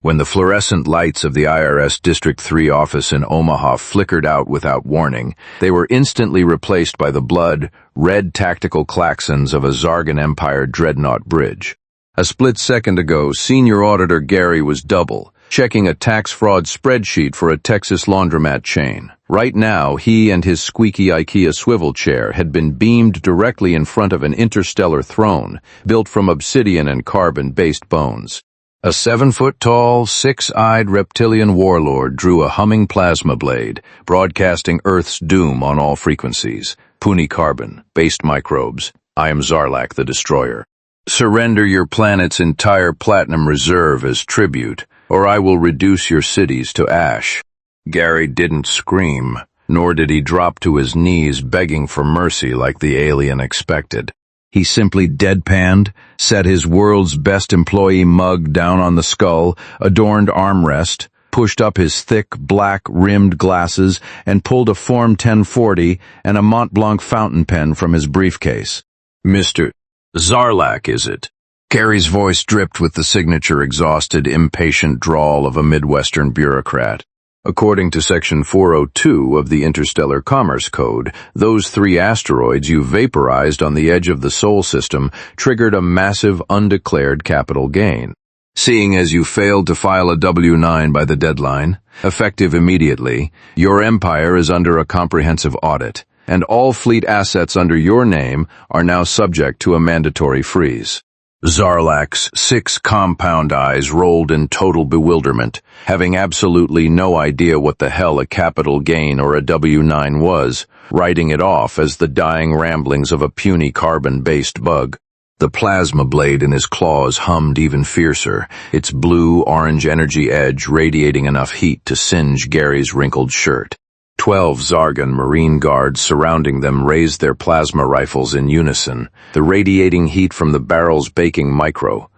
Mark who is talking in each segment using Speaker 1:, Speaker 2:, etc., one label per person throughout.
Speaker 1: When the fluorescent lights of the IRS District 3 office in Omaha flickered out without warning, they were instantly replaced by the blood-red tactical klaxons of a Zargan Empire dreadnought bridge. A split second ago, Senior Auditor Gary was double, checking a tax fraud spreadsheet for a Texas laundromat chain. Right now, he and his squeaky IKEA swivel chair had been beamed directly in front of an interstellar throne, built from obsidian and carbon-based bones. A 7-foot-tall, 6-eyed reptilian warlord drew a humming plasma blade, broadcasting Earth's doom on all frequencies. Puny carbon, based microbes. I am Xarlak the Destroyer. Surrender your planet's entire platinum reserve as tribute, or I will reduce your cities to ash. Gary didn't scream, nor did he drop to his knees begging for mercy like the alien expected. He simply deadpanned, set his world's best employee mug down on the skull, adorned armrest, pushed up his thick, black-rimmed glasses, and pulled a Form 1040 and a Mont Blanc fountain pen from his briefcase. Mr. Xarlak, is it? Gary's voice dripped with the signature exhausted, impatient drawl of a midwestern bureaucrat. According to Section 402 of the Interstellar Commerce Code, those 3 asteroids you vaporized on the edge of the Sol system triggered a massive undeclared capital gain. Seeing as you failed to file a W-9 by the deadline, effective immediately, your empire is under a comprehensive audit, and all fleet assets under your name are now subject to a mandatory freeze. Xarlak's 6 compound eyes rolled in total bewilderment, having absolutely no idea what the hell a capital gain or a W-9 was, writing it off as the dying ramblings of a puny carbon-based bug. The plasma blade in his claws hummed even fiercer, its blue-orange energy edge radiating enough heat to singe Gary's wrinkled shirt. 12 Zargan Marine guards surrounding them raised their plasma rifles in unison, the radiating heat from the barrels baking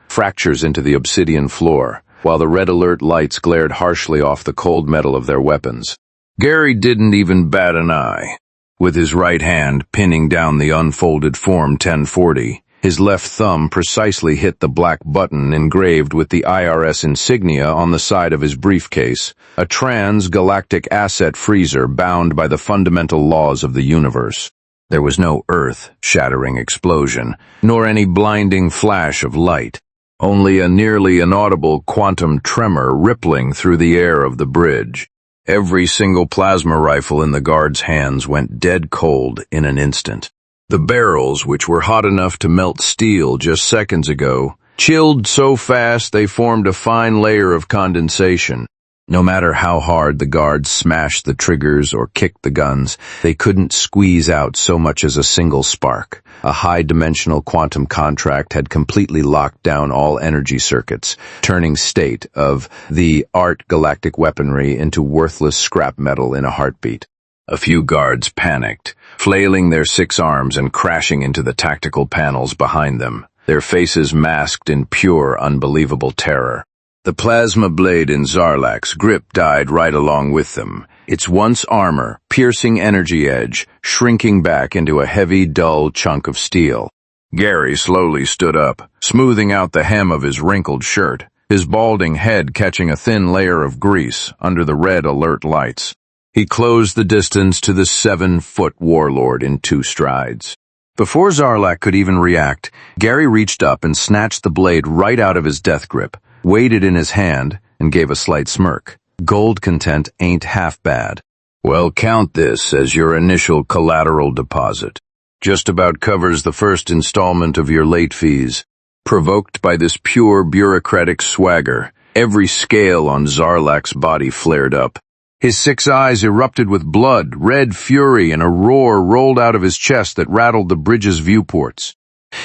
Speaker 1: fractures into the obsidian floor, while the red alert lights glared harshly off the cold metal of their weapons. Gary didn't even bat an eye. With his right hand pinning down the unfolded Form 1040, his left thumb precisely hit the black button engraved with the IRS insignia on the side of his briefcase, a trans-galactic asset freezer bound by the fundamental laws of the universe. There was no earth-shattering explosion, nor any blinding flash of light, only a nearly inaudible quantum tremor rippling through the air of the bridge. Every single plasma rifle in the guard's hands went dead cold in an instant. The barrels, which were hot enough to melt steel just seconds ago, chilled so fast they formed a fine layer of condensation. No matter how hard the guards smashed the triggers or kicked the guns, they couldn't squeeze out so much as a single spark. A high-dimensional quantum contract had completely locked down all energy circuits, turning state of the galactic weaponry into worthless scrap metal in a heartbeat. A few guards panicked, flailing their 6 arms and crashing into the tactical panels behind them, their faces masked in pure, unbelievable terror. The plasma blade in Xarlak's grip died right along with them, its once armor, piercing energy edge, shrinking back into a heavy, dull chunk of steel. Gary slowly stood up, smoothing out the hem of his wrinkled shirt, his balding head catching a thin layer of grease under the red alert lights. He closed the distance to the 7-foot warlord in 2 strides. Before Xarlak could even react, Gary reached up and snatched the blade right out of his death grip, weighed it in his hand, and gave a slight smirk. Gold content ain't half bad. Well, count this as your initial collateral deposit. Just about covers the first installment of your late fees. Provoked by this pure bureaucratic swagger, every scale on Xarlak's body flared up. His 6 eyes erupted with blood, red fury, and a roar rolled out of his chest that rattled the bridge's viewports.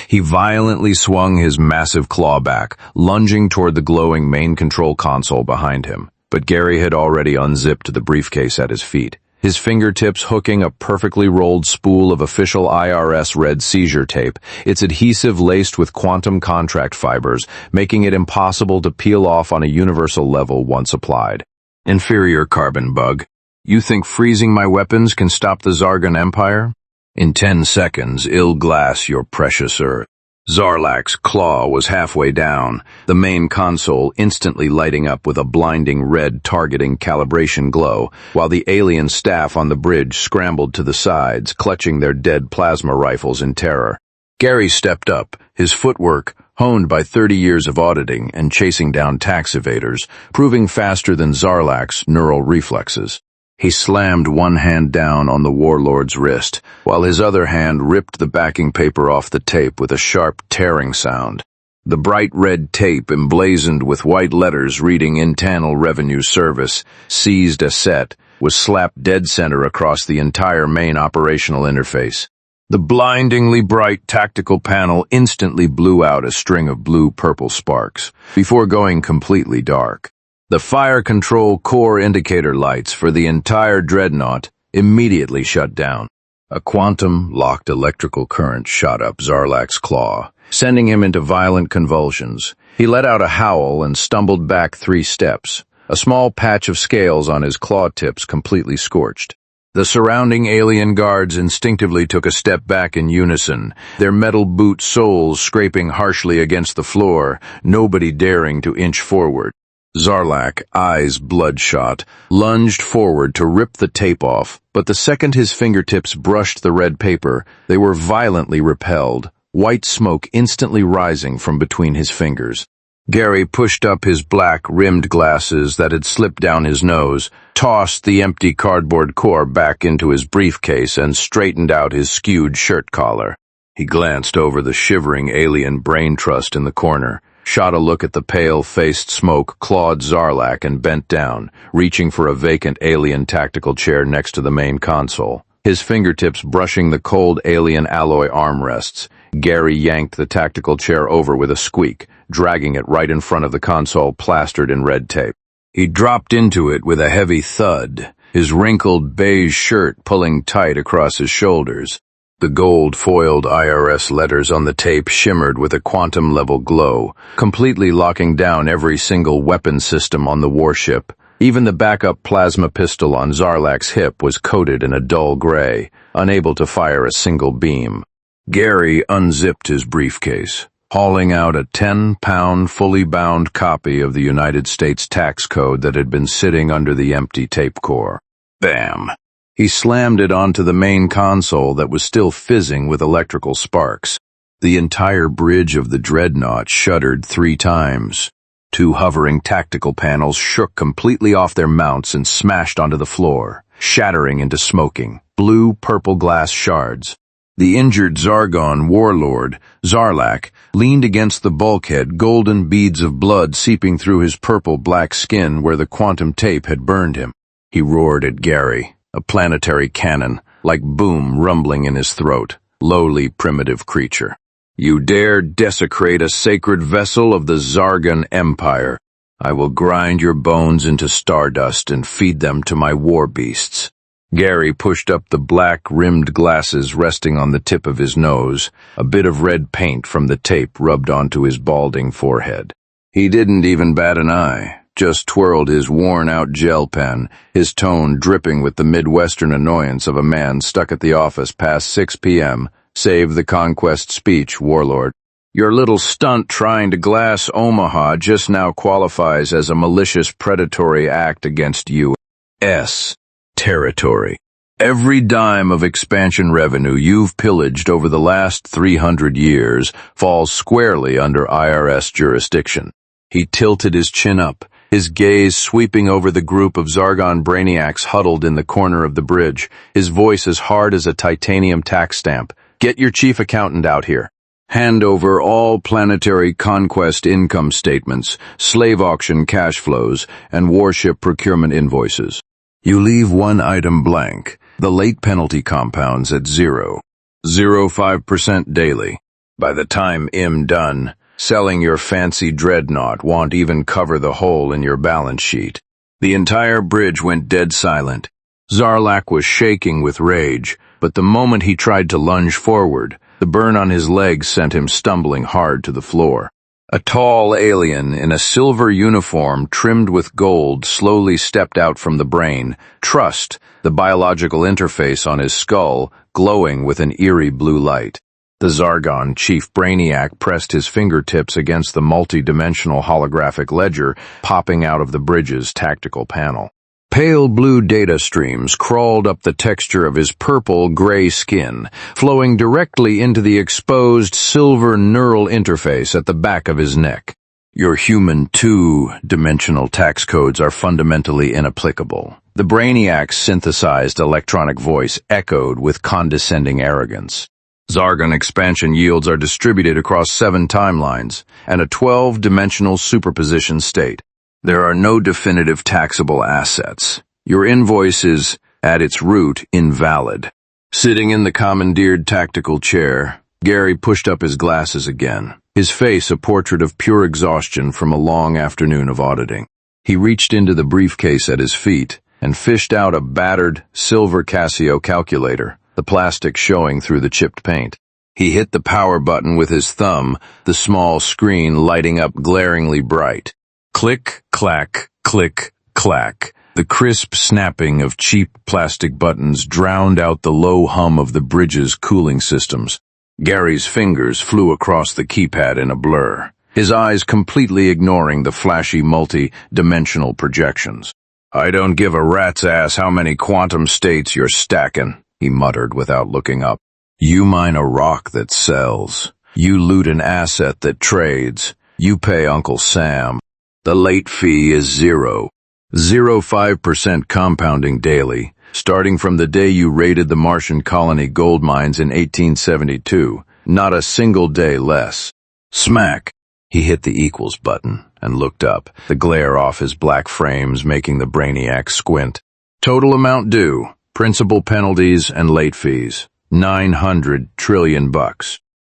Speaker 1: He violently swung his massive claw back, lunging toward the glowing main control console behind him. But Gary had already unzipped the briefcase at his feet, his fingertips hooking a perfectly rolled spool of official IRS red seizure tape, its adhesive laced with quantum contract fibers, making it impossible to peel off on a universal level once applied. Inferior carbon bug, you think freezing my weapons can stop the Zargan Empire? In 10 seconds, ill glass your precious Earth. Xarlak's claw was halfway down, the main console instantly lighting up with a blinding red targeting calibration glow, while the alien staff on the bridge scrambled to the sides, clutching their dead plasma rifles in terror. Gary stepped up, his footwork, honed by 30 years of auditing and chasing down tax evaders, proving faster than Xarlak's neural reflexes. He slammed one hand down on the warlord's wrist, while his other hand ripped the backing paper off the tape with a sharp tearing sound. The bright red tape, emblazoned with white letters reading Internal Revenue Service, seized asset, was slapped dead center across the entire main operational interface. The blindingly bright tactical panel instantly blew out a string of blue-purple sparks, before going completely dark. The fire control core indicator lights for the entire dreadnought immediately shut down. A quantum-locked electrical current shot up Xarlak's claw, sending him into violent convulsions. He let out a howl and stumbled back 3 steps, a small patch of scales on his claw tips completely scorched. The surrounding alien guards instinctively took a step back in unison, their metal boot soles scraping harshly against the floor, nobody daring to inch forward. Xarlak, eyes bloodshot, lunged forward to rip the tape off, but the second his fingertips brushed the red paper, they were violently repelled, white smoke instantly rising from between his fingers. Gary pushed up his black-rimmed glasses that had slipped down his nose, tossed the empty cardboard core back into his briefcase, and straightened out his skewed shirt collar. He glanced over the shivering alien brain trust in the corner, shot a look at the pale-faced smoke-clawed Xarlak, and bent down, reaching for a vacant alien tactical chair next to the main console. His fingertips brushing the cold alien alloy armrests, Gary yanked the tactical chair over with a squeak, dragging it right in front of the console plastered in red tape. He dropped into it with a heavy thud, his wrinkled beige shirt pulling tight across his shoulders. The gold-foiled IRS letters on the tape shimmered with a quantum-level glow, completely locking down every single weapon system on the warship. Even the backup plasma pistol on Xarlak's hip was coated in a dull gray, unable to fire a single beam. Gary unzipped his briefcase, hauling out a 10-pound fully bound copy of the United States tax code that had been sitting under the empty tape core. Bam! He slammed it onto the main console that was still fizzing with electrical sparks. The entire bridge of the dreadnought shuddered 3 times. 2 hovering tactical panels shook completely off their mounts and smashed onto the floor, shattering into smoking, blue-purple glass shards. The injured Zargon warlord, Xarlak, leaned against the bulkhead, golden beads of blood seeping through his purple-black skin where the quantum tape had burned him. He roared at Gary, a planetary cannon, like boom rumbling in his throat, lowly primitive creature. You dare desecrate a sacred vessel of the Zargon Empire. I will grind your bones into stardust and feed them to my war beasts. Gary pushed up the black-rimmed glasses resting on the tip of his nose, a bit of red paint from the tape rubbed onto his balding forehead. He didn't even bat an eye, just twirled his worn-out gel pen, his tone dripping with the midwestern annoyance of a man stuck at the office past 6 p.m., save the conquest speech, warlord. Your little stunt trying to glass Omaha just now qualifies as a malicious predatory act against U.S. territory. Every dime of expansion revenue you've pillaged over the last 300 years falls squarely under IRS jurisdiction. He tilted his chin up, his gaze sweeping over the group of Zargon brainiacs huddled in the corner of the bridge, his voice as hard as a titanium tax stamp. Get your chief accountant out here. Hand over all planetary conquest income statements, slave auction cash flows, and warship procurement invoices. You leave one item blank, the late penalty compounds at 0.05% daily. By the time I'm done, selling your fancy dreadnought won't even cover the hole in your balance sheet. The entire bridge went dead silent. Xarlak was shaking with rage, but the moment he tried to lunge forward, the burn on his legs sent him stumbling hard to the floor. A tall alien in a silver uniform trimmed with gold slowly stepped out from the brain, Trust, the biological interface on his skull, glowing with an eerie blue light. The Zargon chief brainiac pressed his fingertips against the multi-dimensional holographic ledger popping out of the bridge's tactical panel. Pale blue data streams crawled up the texture of his purple-gray skin, flowing directly into the exposed silver neural interface at the back of his neck. Your human two-dimensional tax codes are fundamentally inapplicable. The brainiac's synthesized electronic voice echoed with condescending arrogance. Zargon expansion yields are distributed across 7 timelines and a 12-dimensional superposition state. There are no definitive taxable assets. Your invoice is, at its root, invalid. Sitting in the commandeered tactical chair, Gary pushed up his glasses again, his face a portrait of pure exhaustion from a long afternoon of auditing. He reached into the briefcase at his feet and fished out a battered, silver Casio calculator, the plastic showing through the chipped paint. He hit the power button with his thumb, the small screen lighting up glaringly bright. Click, clack, click, clack. The crisp snapping of cheap plastic buttons drowned out the low hum of the bridge's cooling systems. Gary's fingers flew across the keypad in a blur, his eyes completely ignoring the flashy multi-dimensional projections. "I don't give a rat's ass how many quantum states you're stacking," he muttered without looking up. "You mine a rock that sells. You loot an asset that trades. You pay Uncle Sam. The late fee is 0.05% compounding daily, starting from the day you raided the Martian colony gold mines in 1872, not a single day less." Smack! He hit the equals button and looked up, the glare off his black frames making the brainiac squint. "Total amount due, principal penalties and late fees, $900 trillion.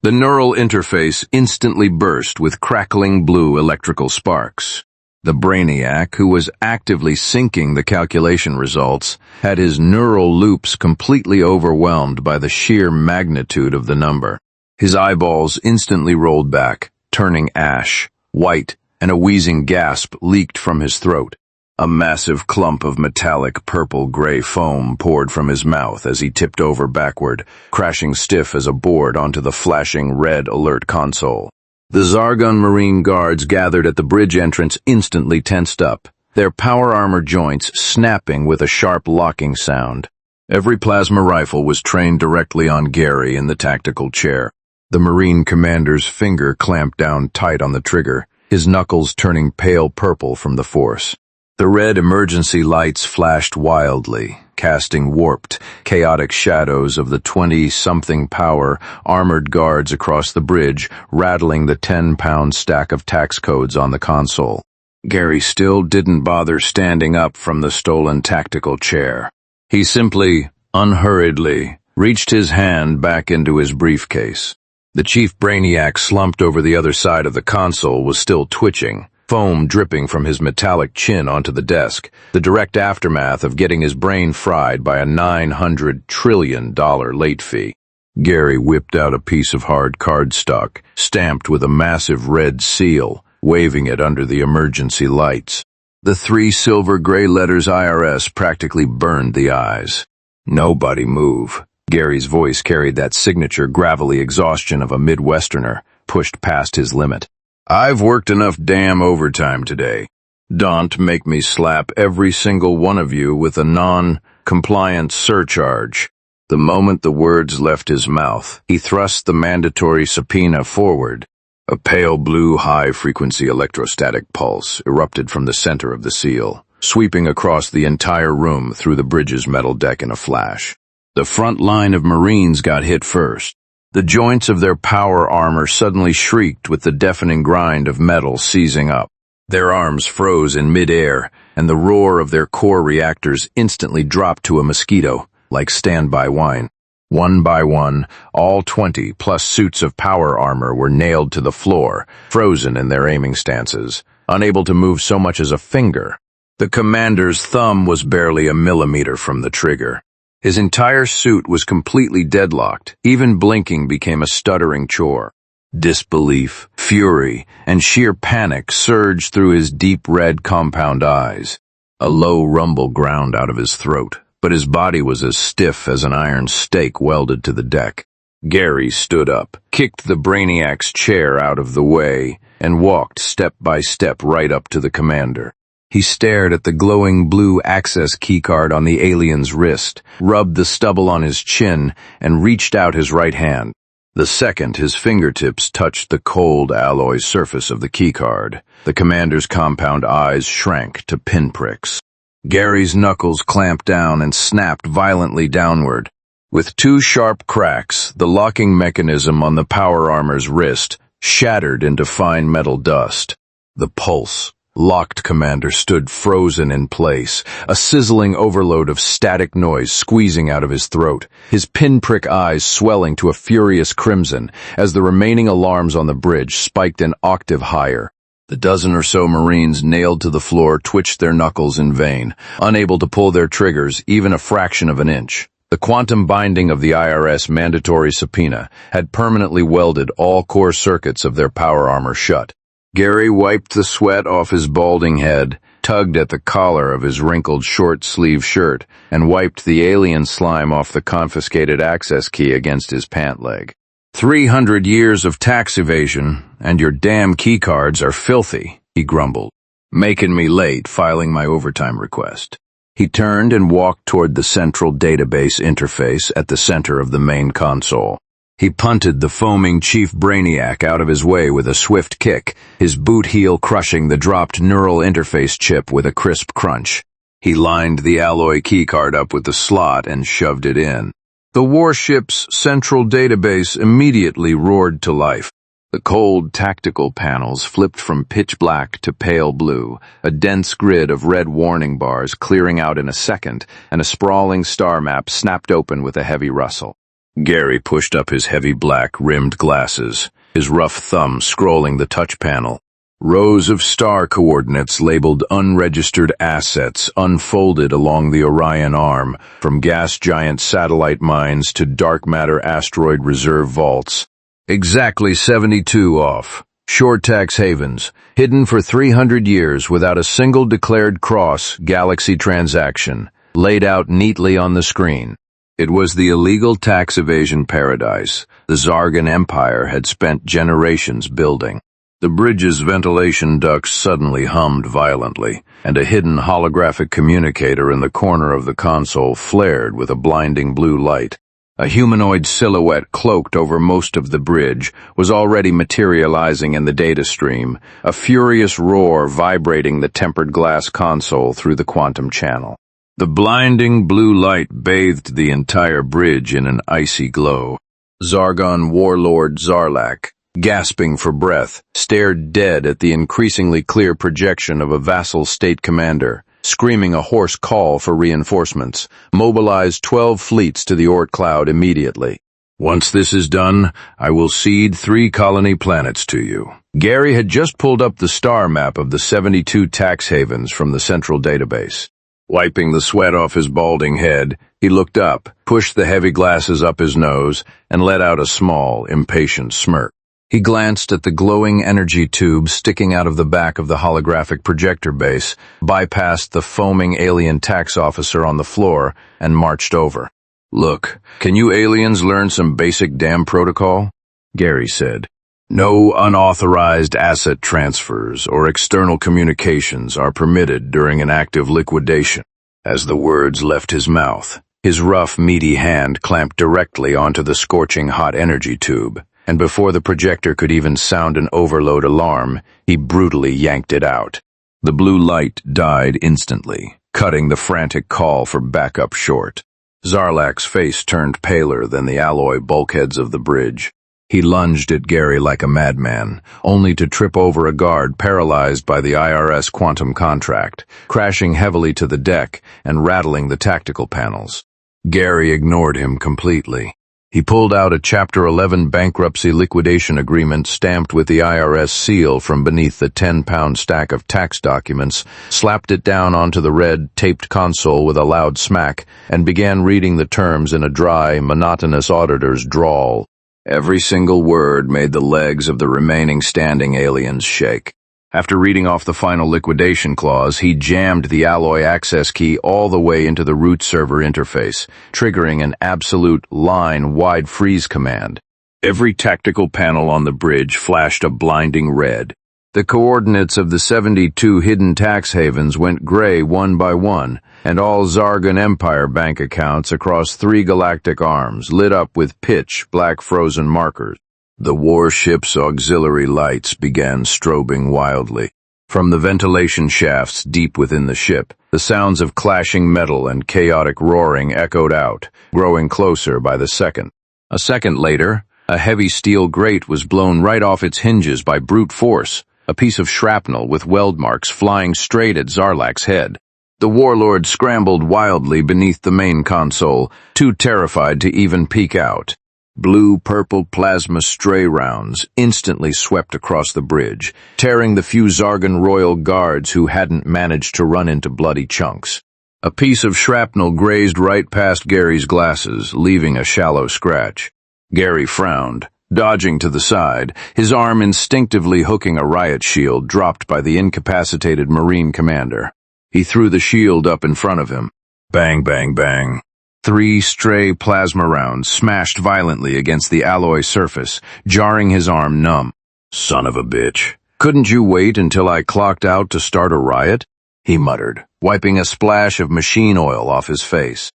Speaker 1: The neural interface instantly burst with crackling blue electrical sparks. The brainiac, who was actively syncing the calculation results, had his neural loops completely overwhelmed by the sheer magnitude of the number. His eyeballs instantly rolled back, turning ash, white, and a wheezing gasp leaked from his throat. A massive clump of metallic purple-gray foam poured from his mouth as he tipped over backward, crashing stiff as a board onto the flashing red alert console. The Zargon Marine guards gathered at the bridge entrance instantly tensed up, their power armor joints snapping with a sharp locking sound. Every plasma rifle was trained directly on Gary in the tactical chair. The Marine commander's finger clamped down tight on the trigger, his knuckles turning pale purple from the force. The red emergency lights flashed wildly, casting warped, chaotic shadows of the 20-something power armored guards across the bridge, rattling the 10-pound stack of tax codes on the console. Gary still didn't bother standing up from the stolen tactical chair. He simply, unhurriedly, reached his hand back into his briefcase. The chief brainiac slumped over the other side of the console was still twitching, foam dripping from his metallic chin onto the desk, the direct aftermath of getting his brain fried by a $900 trillion late fee. Gary whipped out a piece of hard cardstock, stamped with a massive red seal, waving it under the emergency lights. The 3 silver-gray letters IRS practically burned the eyes. "Nobody move." Gary's voice carried that signature gravelly exhaustion of a midwesterner, pushed past his limit. "I've worked enough damn overtime today. Don't make me slap every single one of you with a non-compliant surcharge." The moment the words left his mouth, he thrust the mandatory subpoena forward. A pale blue high-frequency electrostatic pulse erupted from the center of the seal, sweeping across the entire room through the bridge's metal deck in a flash. The front line of Marines got hit first. The joints of their power armor suddenly shrieked with the deafening grind of metal seizing up. Their arms froze in midair, and the roar of their core reactors instantly dropped to a mosquito, like standby wine. One by one, all 20+ suits of power armor were nailed to the floor, frozen in their aiming stances, unable to move so much as a finger. The commander's thumb was barely a millimeter from the trigger. His entire suit was completely deadlocked. Even blinking became a stuttering chore. Disbelief, fury, and sheer panic surged through his deep red compound eyes. A low rumble ground out of his throat, but his body was as stiff as an iron stake welded to the deck. Gary stood up, kicked the Brainiac's chair out of the way, and walked step by step right up to the commander. He stared at the glowing blue access keycard on the alien's wrist, rubbed the stubble on his chin, and reached out his right hand. The second his fingertips touched the cold alloy surface of the keycard, the commander's compound eyes shrank to pinpricks. Gary's knuckles clamped down and snapped violently downward. With two sharp cracks, the locking mechanism on the power armor's wrist shattered into fine metal dust. The pulse locked commander stood frozen in place, a sizzling overload of static noise squeezing out of his throat, his pinprick eyes swelling to a furious crimson as the remaining alarms on the bridge spiked an octave higher. The dozen or so Marines nailed to the floor twitched their knuckles in vain, unable to pull their triggers even a fraction of an inch. The quantum binding of the IRS mandatory subpoena had permanently welded all core circuits of their power armor shut. Gary wiped the sweat off his balding head, tugged at the collar of his wrinkled short-sleeve shirt, and wiped the alien slime off the confiscated access key against his pant leg. 300 years of tax evasion, and your damn keycards are filthy, he grumbled, making me late filing my overtime request. He turned and walked toward the central database interface at the center of the main console. He punted the foaming Chief Brainiac out of his way with a swift kick, his boot heel crushing the dropped neural interface chip with a crisp crunch. He lined the alloy keycard up with the slot and shoved it in. The warship's central database immediately roared to life. The cold tactical panels flipped from pitch black to pale blue, a dense grid of red warning bars clearing out in a second, and a sprawling star map snapped open with a heavy rustle. Gary pushed up his heavy black-rimmed glasses, his rough thumb scrolling the touch panel. Rows of star coordinates labeled unregistered assets unfolded along the Orion arm, from gas giant satellite mines to dark matter asteroid reserve vaults. Exactly 72 off. Short tax havens, hidden for 300 years without a single declared cross-galaxy transaction, laid out neatly on the screen. It was the illegal tax evasion paradise the Zargan Empire had spent generations building. The bridge's ventilation ducts suddenly hummed violently, and a hidden holographic communicator in the corner of the console flared with a blinding blue light. A humanoid silhouette cloaked over most of the bridge was already materializing in the data stream, a furious roar vibrating the tempered glass console through the quantum channel. The blinding blue light bathed the entire bridge in an icy glow. Zargon warlord Xarlak, gasping for breath, stared dead at the increasingly clear projection of a vassal state commander, screaming a hoarse call for reinforcements. Mobilize 12 fleets to the Oort cloud immediately. Once this is done, I will cede 3 colony planets to you. Gary had just pulled up the star map of the 72 tax havens from the central database. Wiping the sweat off his balding head, he looked up, pushed the heavy glasses up his nose, and let out a small, impatient smirk. He glanced at the glowing energy tube sticking out of the back of the holographic projector base, bypassed the foaming alien tax officer on the floor, and marched over. "Look, can you aliens learn some basic damn protocol?" Gary said. "No unauthorized asset transfers or external communications are permitted during an active liquidation." As the words left his mouth, his rough, meaty hand clamped directly onto the scorching hot energy tube, and before the projector could even sound an overload alarm, he brutally yanked it out. The blue light died instantly, cutting the frantic call for backup short. Xarlak's face turned paler than the alloy bulkheads of the bridge. He lunged at Gary like a madman, only to trip over a guard paralyzed by the IRS quantum contract, crashing heavily to the deck and rattling the tactical panels. Gary ignored him completely. He pulled out a Chapter 11 bankruptcy liquidation agreement stamped with the IRS seal from beneath the 10-pound stack of tax documents, slapped it down onto the red, taped console with a loud smack, and began reading the terms in a dry, monotonous auditor's drawl. Every single word made the legs of the remaining standing aliens shake. After reading off the final liquidation clause, he jammed the alloy access key all the way into the root server interface, triggering an absolute line-wide freeze command. Every tactical panel on the bridge flashed a blinding red. The coordinates of the 72 hidden tax havens went gray one by one, and all Zargan Empire bank accounts across 3 galactic arms lit up with pitch black frozen markers. The warship's auxiliary lights began strobing wildly. From the ventilation shafts deep within the ship, the sounds of clashing metal and chaotic roaring echoed out, growing closer by the second. A second later, a heavy steel grate was blown right off its hinges by brute force, a piece of shrapnel with weld marks flying straight at Xarlak's head. The warlord scrambled wildly beneath the main console, too terrified to even peek out. Blue-purple plasma stray rounds instantly swept across the bridge, tearing the few Zargan royal guards who hadn't managed to run into bloody chunks. A piece of shrapnel grazed right past Gary's glasses, leaving a shallow scratch. Gary frowned, dodging to the side, his arm instinctively hooking a riot shield dropped by the incapacitated Marine commander. He threw the shield up in front of him. Bang, bang, bang. 3 stray plasma rounds smashed violently against the alloy surface, jarring his arm numb. Son of a bitch. Couldn't you wait until I clocked out to start a riot? He muttered, wiping a splash of machine oil off his face.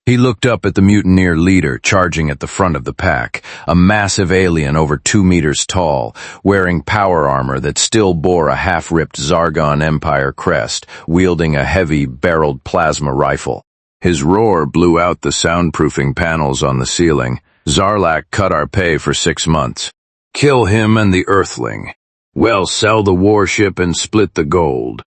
Speaker 1: He looked up at the mutineer leader charging at the front of the pack, a massive alien over 2 meters tall, wearing power armor that still bore a half-ripped Zargan Empire crest, wielding a heavy, barreled plasma rifle. His roar blew out the soundproofing panels on the ceiling. Xarlak cut our pay for 6 months. Kill him and the Earthling. Well, sell the warship and split the gold.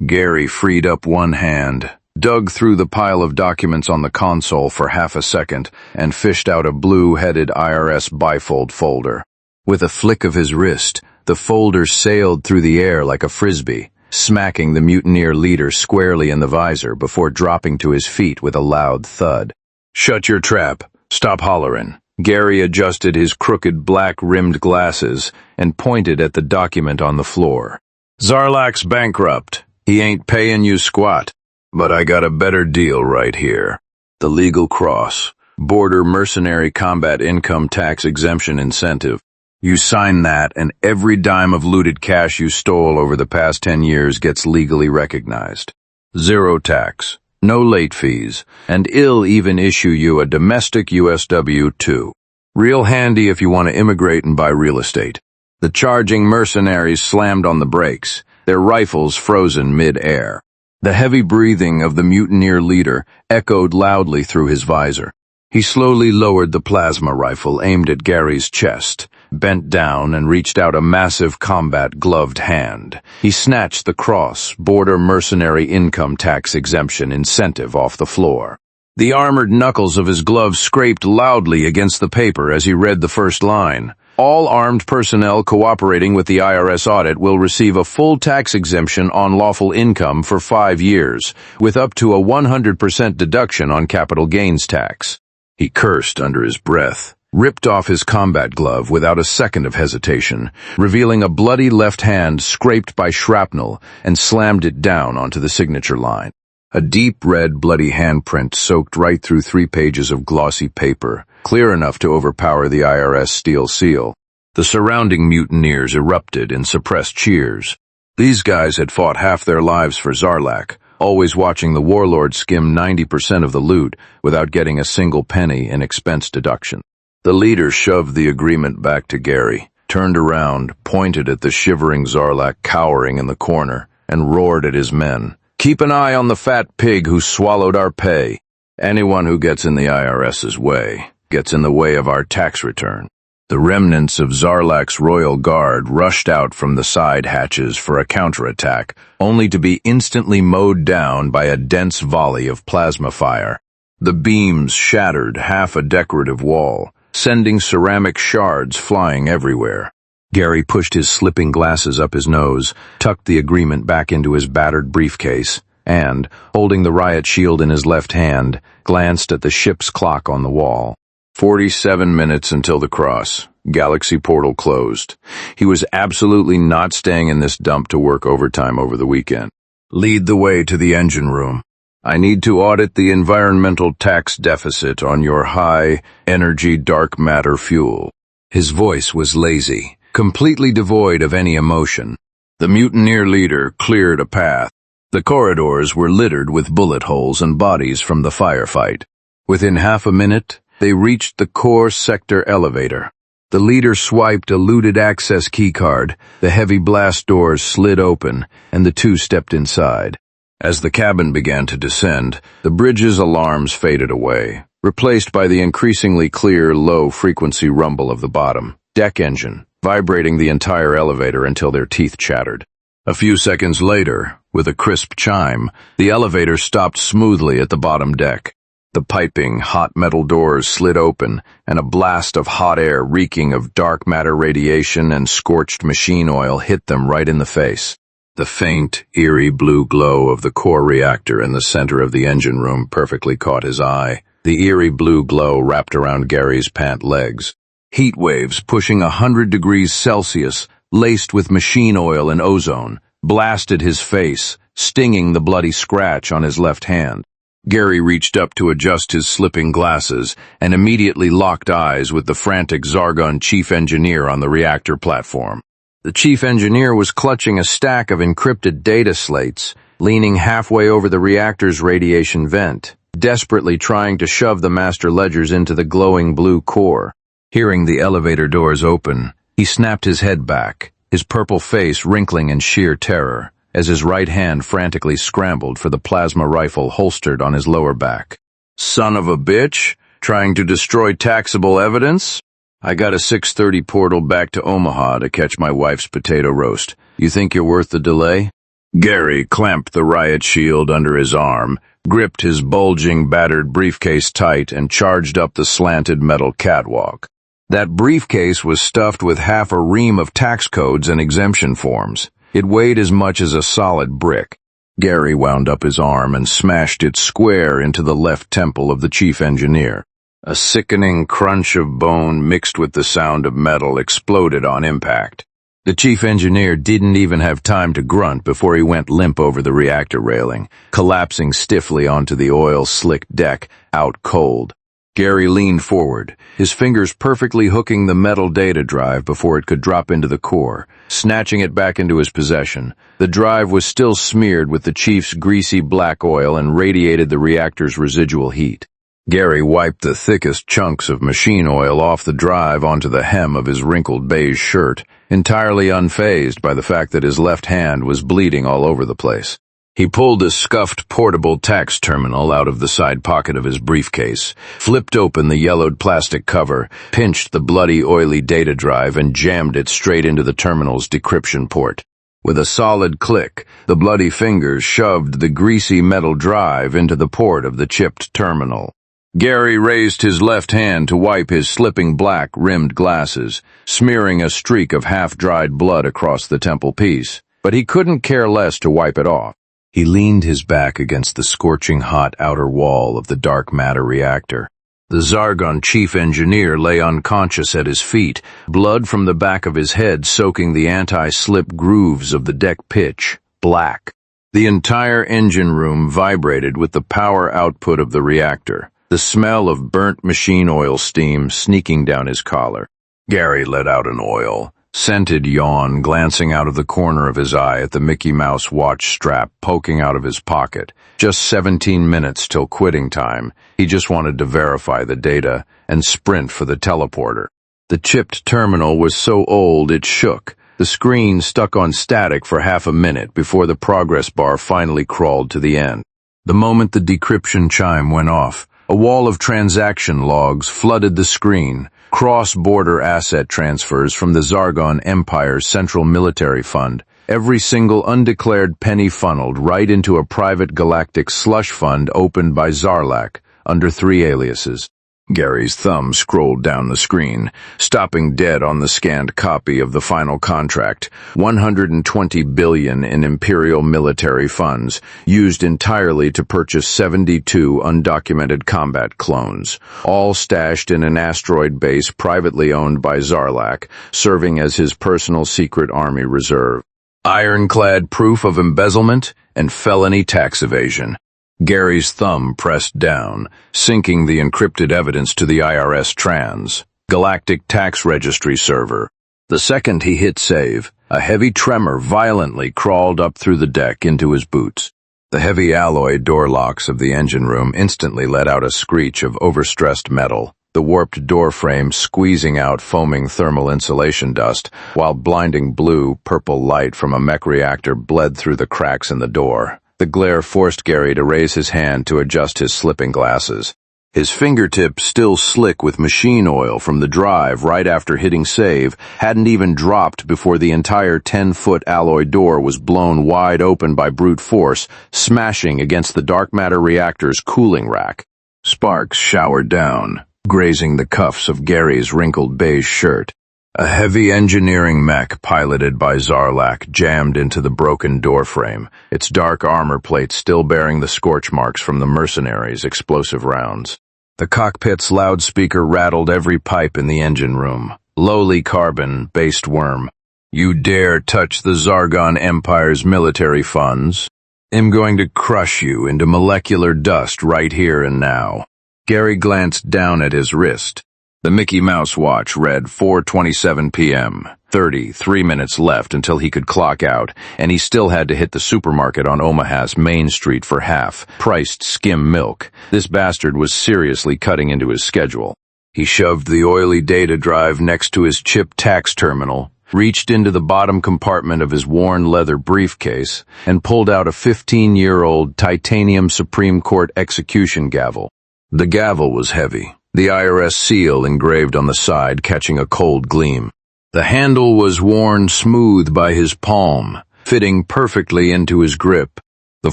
Speaker 1: Gary freed up one hand, dug through the pile of documents on the console for half a second, and fished out a blue-headed IRS bifold folder. With a flick of his wrist, the folder sailed through the air like a frisbee, smacking the mutineer leader squarely in the visor before dropping to his feet with a loud thud. Shut your trap. Stop hollering. Gary adjusted his crooked black-rimmed glasses and pointed at the document on the floor. Xarlak's bankrupt. He ain't paying you squat. But I got a better deal right here. The Legal Cross, Border Mercenary Combat Income Tax Exemption Incentive. You sign that and every dime of looted cash you stole over the past 10 years gets legally recognized. 0 tax, no late fees, and it'll even issue you a domestic USW-2. Real handy if you want to immigrate and buy real estate. The charging mercenaries slammed on the brakes, their rifles frozen mid-air. The heavy breathing of the mutineer leader echoed loudly through his visor. He slowly lowered the plasma rifle aimed at Gary's chest, bent down and reached out a massive combat-gloved hand. He snatched the cross, Border Mercenary Income Tax Exemption Incentive off the floor. The armored knuckles of his glove scraped loudly against the paper as he read the first line. All armed personnel cooperating with the IRS audit will receive a full tax exemption on lawful income for 5 years, with up to a 100% deduction on capital gains tax. He cursed under his breath, ripped off his combat glove without a second of hesitation, revealing a bloody left hand scraped by shrapnel, and slammed it down onto the signature line. A deep red bloody handprint soaked right through 3 pages of glossy paper, clear enough to overpower the IRS steel seal. The surrounding mutineers erupted in suppressed cheers. These guys had fought half their lives for Xarlak, always watching the warlord skim 90% of the loot without getting a single penny in expense deduction. The leader shoved the agreement back to Gary, turned around, pointed at the shivering Xarlak cowering in the corner, and roared at his men. Keep an eye on the fat pig who swallowed our pay. Anyone who gets in the IRS's way gets in the way of our tax return. The remnants of Xarlak's royal guard rushed out from the side hatches for a counterattack, only to be instantly mowed down by a dense volley of plasma fire. The beams shattered half a decorative wall, sending ceramic shards flying everywhere. Gary pushed his slipping glasses up his nose, tucked the agreement back into his battered briefcase, and, holding the riot shield in his left hand, glanced at the ship's clock on the wall. 47 minutes until the cross. Galaxy portal closed. He was absolutely not staying in this dump to work overtime over the weekend. Lead the way to the engine room. I need to audit the environmental tax deficit on your high-energy dark matter fuel. His voice was lazy, completely devoid of any emotion. The mutineer leader cleared a path. The corridors were littered with bullet holes and bodies from the firefight. Within half a minute, they reached the core sector elevator. The leader swiped a looted access keycard, the heavy blast doors slid open, and the two stepped inside. As the cabin began to descend, the bridge's alarms faded away, replaced by the increasingly clear, low-frequency rumble of the bottom deck engine, vibrating the entire elevator until their teeth chattered. A few seconds later, with a crisp chime, the elevator stopped smoothly at the bottom deck. The piping, hot metal doors slid open, and a blast of hot air reeking of dark matter radiation and scorched machine oil hit them right in the face. The faint, eerie blue glow of the core reactor in the center of the engine room perfectly caught his eye. The eerie blue glow wrapped around Gary's pant legs. Heat waves pushing 100 degrees Celsius, laced with machine oil and ozone, blasted his face, stinging the bloody scratch on his left hand. Gary reached up to adjust his slipping glasses and immediately locked eyes with the frantic Zargon chief engineer on the reactor platform. The chief engineer was clutching a stack of encrypted data slates, leaning halfway over the reactor's radiation vent, desperately trying to shove the master ledgers into the glowing blue core. Hearing the elevator doors open, he snapped his head back, his purple face wrinkling in sheer terror, as his right hand frantically scrambled for the plasma rifle holstered on his lower back. Son of a bitch, trying to destroy taxable evidence? I got a 6:30 portal back to Omaha to catch my wife's potato roast. You think you're worth the delay? Gary clamped the riot shield under his arm, gripped his bulging, battered briefcase tight, and charged up the slanted metal catwalk. That briefcase was stuffed with half a ream of tax codes and exemption forms. It weighed as much as a solid brick. Gary wound up his arm and smashed it square into the left temple of the chief engineer. A sickening crunch of bone mixed with the sound of metal exploded on impact. The chief engineer didn't even have time to grunt before he went limp over the reactor railing, collapsing stiffly onto the oil-slicked deck, out cold. Gary leaned forward, his fingers perfectly hooking the metal data drive before it could drop into the core, snatching it back into his possession. The drive was still smeared with the chief's greasy black oil and radiated the reactor's residual heat. Gary wiped the thickest chunks of machine oil off the drive onto the hem of his wrinkled beige shirt, entirely unfazed by the fact that his left hand was bleeding all over the place. He pulled a scuffed portable tax terminal out of the side pocket of his briefcase, flipped open the yellowed plastic cover, pinched the bloody, oily data drive, and jammed it straight into the terminal's decryption port. With a solid click, the bloody fingers shoved the greasy metal drive into the port of the chipped terminal. Gary raised his left hand to wipe his slipping black-rimmed glasses, smearing a streak of half-dried blood across the temple piece, but he couldn't care less to wipe it off. He leaned his back against the scorching hot outer wall of the dark matter reactor. The Zargon chief engineer lay unconscious at his feet, blood from the back of his head soaking the anti-slip grooves of the deck pitch, black. The entire engine room vibrated with the power output of the reactor, the smell of burnt machine oil steam sneaking down his collar. Gary let out an oil-scented yawn, glancing out of the corner of his eye at the Mickey Mouse watch strap poking out of his pocket. Just 17 minutes till quitting time. He just wanted to verify the data and sprint for the teleporter. The chipped terminal was so old it shook. The screen stuck on static for half a minute before the progress bar finally crawled to the end. The moment the decryption chime went off, a wall of transaction logs flooded the screen, cross-border asset transfers from the Zargon Empire's Central Military Fund, every single undeclared penny funneled right into a private galactic slush fund opened by Xarlak under 3 aliases. Gary's thumb scrolled down the screen, stopping dead on the scanned copy of the final contract. 120 billion in imperial military funds, used entirely to purchase 72 undocumented combat clones, all stashed in an asteroid base privately owned by Xarlak, serving as his personal secret army reserve. Ironclad proof of embezzlement and felony tax evasion. Gary's thumb pressed down, syncing the encrypted evidence to the IRS galactic tax registry server. The second he hit save, a heavy tremor violently crawled up through the deck into his boots. The heavy alloy door locks of the engine room instantly let out a screech of overstressed metal, the warped door frame squeezing out foaming thermal insulation dust, while blinding blue-purple light from a mech reactor bled through the cracks in the door. The glare forced Gary to raise his hand to adjust his slipping glasses. His fingertips, still slick with machine oil from the drive right after hitting save, hadn't even dropped before the entire 10-foot alloy door was blown wide open by brute force, smashing against the dark matter reactor's cooling rack. Sparks showered down, grazing the cuffs of Gary's wrinkled beige shirt. A heavy engineering mech piloted by Xarlak jammed into the broken doorframe, its dark armor plate still bearing the scorch marks from the mercenaries' explosive rounds. The cockpit's loudspeaker rattled every pipe in the engine room. Lowly carbon-based worm. You dare touch the Zargon Empire's military funds? I'm going to crush you into molecular dust right here and now. Gary glanced down at his wrist. The Mickey Mouse watch read 4:27 p.m., 33 minutes left until he could clock out, and he still had to hit the supermarket on Omaha's Main Street for half-priced skim milk. This bastard was seriously cutting into his schedule. He shoved the oily data drive next to his chip tax terminal, reached into the bottom compartment of his worn leather briefcase, and pulled out a 15-year-old titanium Supreme Court execution gavel. The gavel was heavy, the IRS seal engraved on the side catching a cold gleam. The handle was worn smooth by his palm, fitting perfectly into his grip. The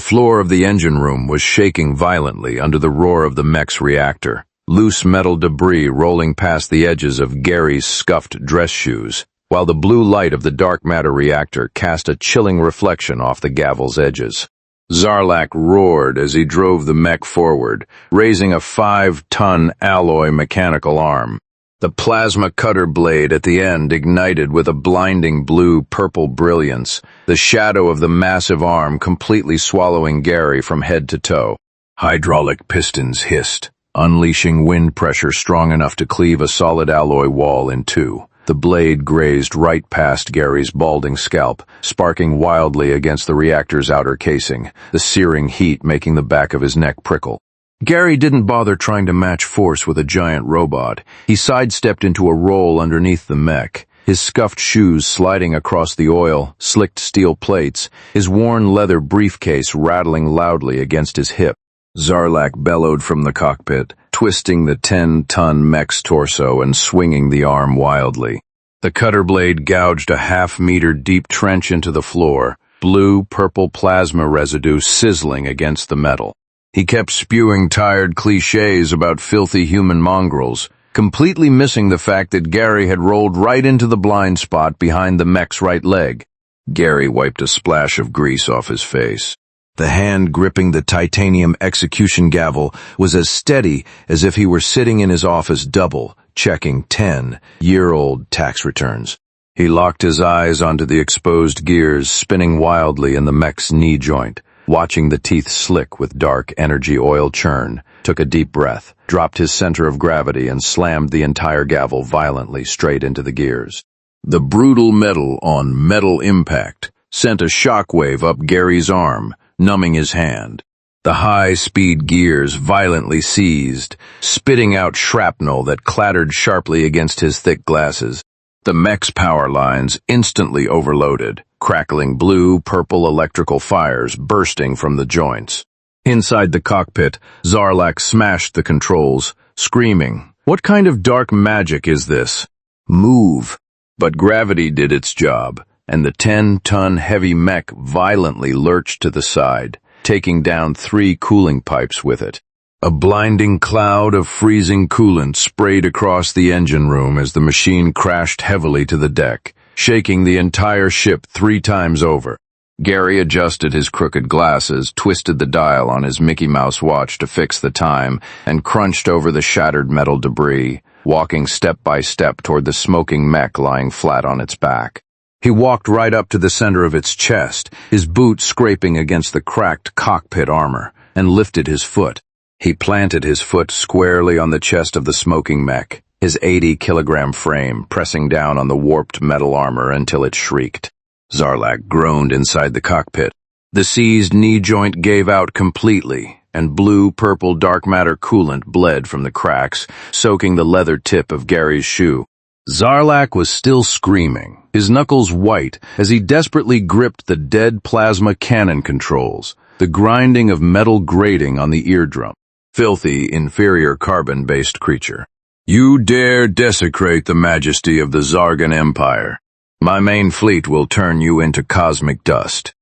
Speaker 1: floor of the engine room was shaking violently under the roar of the mech's reactor, loose metal debris rolling past the edges of Gary's scuffed dress shoes, while the blue light of the dark matter reactor cast a chilling reflection off the gavel's edges. Xarlak roared as he drove the mech forward, raising a 5-ton alloy mechanical arm. The plasma cutter blade at the end ignited with a blinding blue-purple brilliance, the shadow of the massive arm completely swallowing Gary from head to toe. Hydraulic pistons hissed, unleashing wind pressure strong enough to cleave a solid alloy wall in two. The blade grazed right past Gary's balding scalp, sparking wildly against the reactor's outer casing, the searing heat making the back of his neck prickle. Gary didn't bother trying to match force with a giant robot. He sidestepped into a roll underneath the mech, his scuffed shoes sliding across the oil-slicked steel plates, his worn leather briefcase rattling loudly against his hip. Xarlak bellowed from the cockpit, twisting the 10-ton mech's torso and swinging the arm wildly. The cutter blade gouged a half-meter deep trench into the floor, blue-purple plasma residue sizzling against the metal. He kept spewing tired cliches about filthy human mongrels, completely missing the fact that Gary had rolled right into the blind spot behind the mech's right leg. Gary wiped a splash of grease off his face. The hand gripping the titanium execution gavel was as steady as if he were sitting in his office double, checking 10-year-old tax returns. He locked his eyes onto the exposed gears spinning wildly in the mech's knee joint, watching the teeth slick with dark energy oil churn, took a deep breath, dropped his center of gravity and slammed the entire gavel violently straight into the gears. The brutal metal on metal impact sent a shockwave up Gary's arm, numbing his hand. The high-speed gears violently seized, spitting out shrapnel that clattered sharply against his thick glasses. The mech's power lines instantly overloaded, crackling blue-purple electrical fires bursting from the joints. Inside the cockpit, Xarlak smashed the controls, screaming, "What kind of dark magic is this? Move!" But gravity did its job, and the 10-ton heavy mech violently lurched to the side, taking down 3 cooling pipes with it. A blinding cloud of freezing coolant sprayed across the engine room as the machine crashed heavily to the deck, shaking the entire ship 3 times over. Gary adjusted his crooked glasses, twisted the dial on his Mickey Mouse watch to fix the time, and crunched over the shattered metal debris, walking step by step toward the smoking mech lying flat on its back. He walked right up to the center of its chest, his boot scraping against the cracked cockpit armor, and lifted his foot. He planted his foot squarely on the chest of the smoking mech, his 80-kilogram frame pressing down on the warped metal armor until it shrieked. Xarlak groaned inside the cockpit. The seized knee joint gave out completely, and blue-purple dark matter coolant bled from the cracks, soaking the leather tip of Gary's shoe. Xarlak was still screaming, his knuckles white, as he desperately gripped the dead plasma cannon controls, the grinding of metal grating on the eardrum. Filthy, inferior carbon-based creature. You dare desecrate the majesty of the Zargan Empire. My main fleet will turn you into cosmic dust.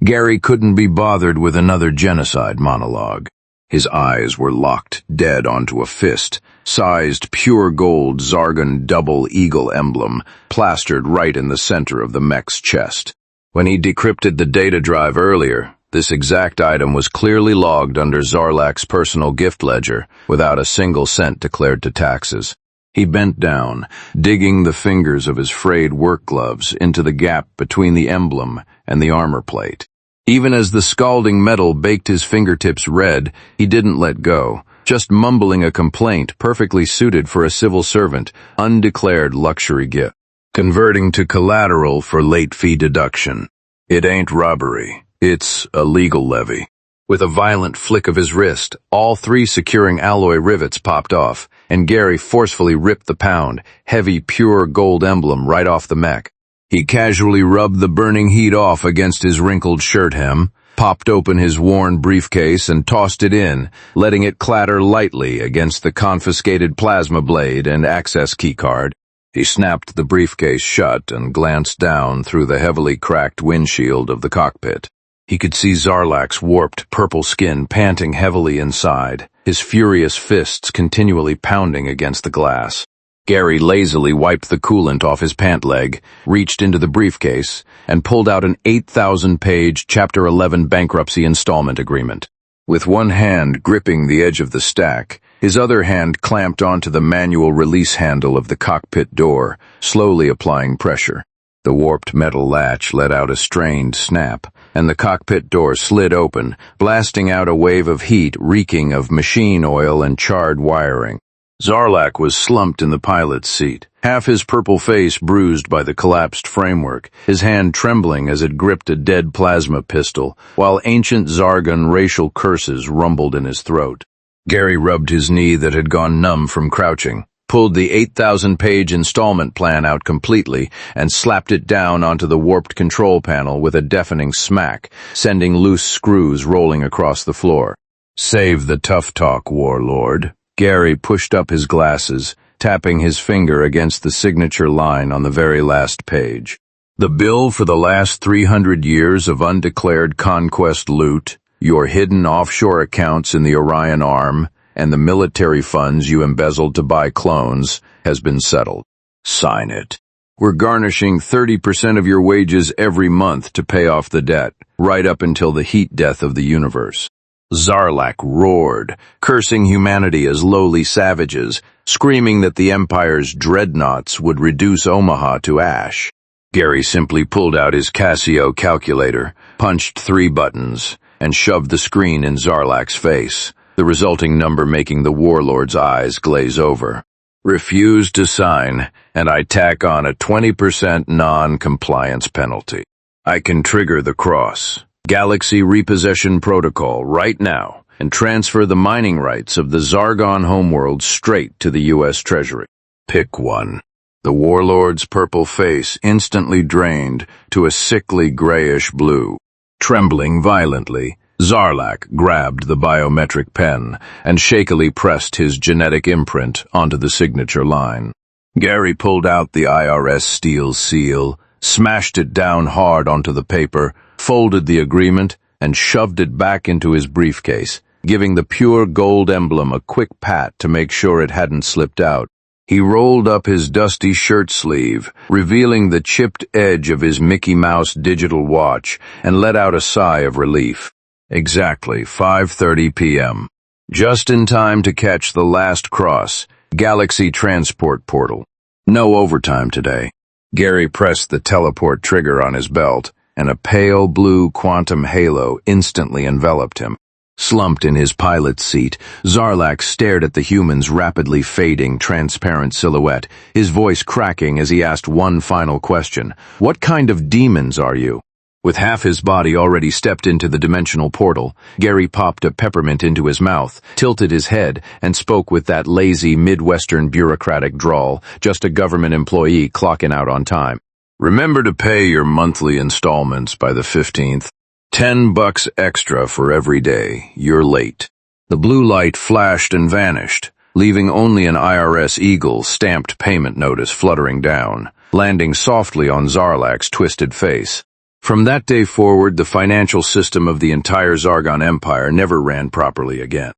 Speaker 1: Gary couldn't be bothered with another genocide monologue. His eyes were locked dead onto a fist, sized pure gold Zargan double eagle emblem, plastered right in the center of the mech's chest. When he decrypted the data drive earlier, this exact item was clearly logged under Xarlak's personal gift ledger, without a single cent declared to taxes. He bent down, digging the fingers of his frayed work gloves into the gap between the emblem and the armor plate. Even as the scalding metal baked his fingertips red, he didn't let go, just mumbling a complaint perfectly suited for a civil servant, undeclared luxury gift. Converting to collateral for late fee deduction. It ain't robbery, it's a legal levy. With a violent flick of his wrist, all 3 securing alloy rivets popped off, and Gary forcefully ripped the pound, heavy pure gold emblem right off the mech. He casually rubbed the burning heat off against his wrinkled shirt hem, popped open his worn briefcase and tossed it in, letting it clatter lightly against the confiscated plasma blade and access keycard. He snapped the briefcase shut and glanced down through the heavily cracked windshield of the cockpit. He could see Xarlak's warped purple skin panting heavily inside, his furious fists continually pounding against the glass. Gary lazily wiped the coolant off his pant leg, reached into the briefcase, and pulled out an 8,000-page Chapter 11 bankruptcy installment agreement. With one hand gripping the edge of the stack, his other hand clamped onto the manual release handle of the cockpit door, slowly applying pressure. The warped metal latch let out a strained snap, and the cockpit door slid open, blasting out a wave of heat reeking of machine oil and charred wiring. Xarlak was slumped in the pilot's seat, half his purple face bruised by the collapsed framework, his hand trembling as it gripped a dead plasma pistol, while ancient Zargan racial curses rumbled in his throat. Gary rubbed his knee that had gone numb from crouching, pulled the 8,000-page installment plan out completely, and slapped it down onto the warped control panel with a deafening smack, sending loose screws rolling across the floor. Save the tough talk, warlord. Gary pushed up his glasses, tapping his finger against the signature line on the very last page. The bill for the last 300 years of undeclared conquest loot, your hidden offshore accounts in the Orion Arm, and the military funds you embezzled to buy clones, has been settled. Sign it. We're garnishing 30% of your wages every month to pay off the debt, right up until the heat death of the universe. Xarlak roared, cursing humanity as lowly savages, screaming that the Empire's dreadnoughts would reduce Omaha to ash. Gary simply pulled out his Casio calculator, punched 3 buttons, and shoved the screen in Xarlak's face, the resulting number making the warlord's eyes glaze over. Refuse to sign, and I tack on a 20% non-compliance penalty. I can trigger the cross. Galaxy Repossession Protocol right now and transfer the mining rights of the Zargon homeworld straight to the U.S. Treasury. Pick one. The warlord's purple face instantly drained to a sickly grayish blue. Trembling violently, Xarlak grabbed the biometric pen and shakily pressed his genetic imprint onto the signature line. Gary pulled out the IRS steel seal, smashed it down hard onto the paper, folded the agreement, and shoved it back into his briefcase, giving the pure gold emblem a quick pat to make sure it hadn't slipped out. He rolled up his dusty shirt sleeve, revealing the chipped edge of his Mickey Mouse digital watch, and let out a sigh of relief. Exactly 5:30 p.m. Just in time to catch the last cross, Galaxy Transport Portal. No overtime today. Gary pressed the teleport trigger on his belt, and a pale blue quantum halo instantly enveloped him. Slumped in his pilot's seat, Xarlak stared at the human's rapidly fading, transparent silhouette, his voice cracking as he asked one final question. "What kind of demons are you?" With half his body already stepped into the dimensional portal, Gary popped a peppermint into his mouth, tilted his head, and spoke with that lazy midwestern bureaucratic drawl, just a government employee clocking out on time. "Remember to pay your monthly installments by the 15th. $10 extra for every day. You're late." The blue light flashed and vanished, leaving only an IRS Eagle stamped payment notice fluttering down, landing softly on Xarlak's twisted face. From that day forward, the financial system of the entire Zargon Empire never ran properly again.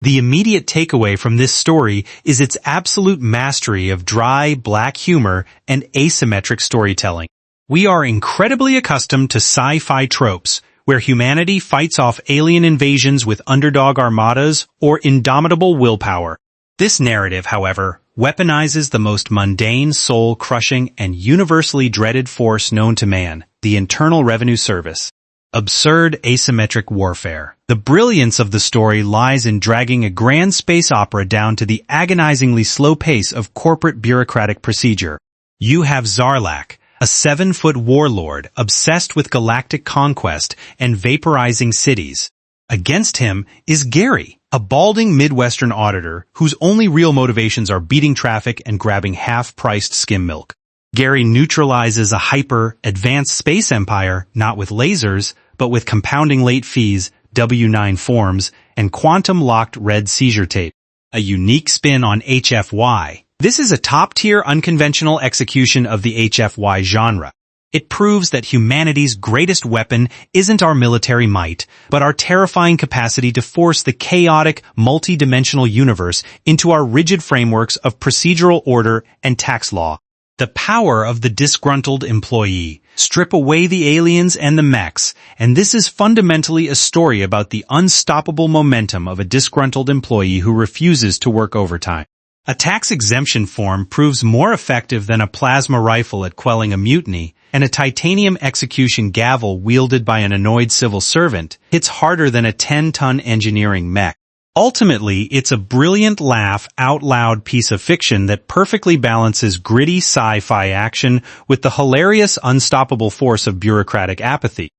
Speaker 2: The immediate takeaway from this story is its absolute mastery of dry, black humor and asymmetric storytelling. We are incredibly accustomed to sci-fi tropes, where humanity fights off alien invasions with underdog armadas or indomitable willpower. This narrative, however, weaponizes the most mundane, soul-crushing, and universally dreaded force known to man, the Internal Revenue Service. Absurd asymmetric warfare. The brilliance of the story lies in dragging a grand space opera down to the agonizingly slow pace of corporate bureaucratic procedure. You have Xarlak, a 7-foot warlord obsessed with galactic conquest and vaporizing cities. Against him is Gary, a balding midwestern auditor whose only real motivations are beating traffic and grabbing half-priced skim milk. Gary neutralizes a hyper-advanced space empire not with lasers, but with compounding late fees, W-9 forms, and quantum-locked red seizure tape. A unique spin on HFY. This is a top-tier unconventional execution of the HFY genre. It proves that humanity's greatest weapon isn't our military might, but our terrifying capacity to force the chaotic, multi-dimensional universe into our rigid frameworks of procedural order and tax law. The power of the disgruntled employee. Strip away the aliens and the mechs, and this is fundamentally a story about the unstoppable momentum of a disgruntled employee who refuses to work overtime. A tax exemption form proves more effective than a plasma rifle at quelling a mutiny, and a titanium execution gavel wielded by an annoyed civil servant hits harder than a 10-ton engineering mech. Ultimately, it's a brilliant laugh-out-loud piece of fiction that perfectly balances gritty sci-fi action with the hilarious, unstoppable force of bureaucratic apathy.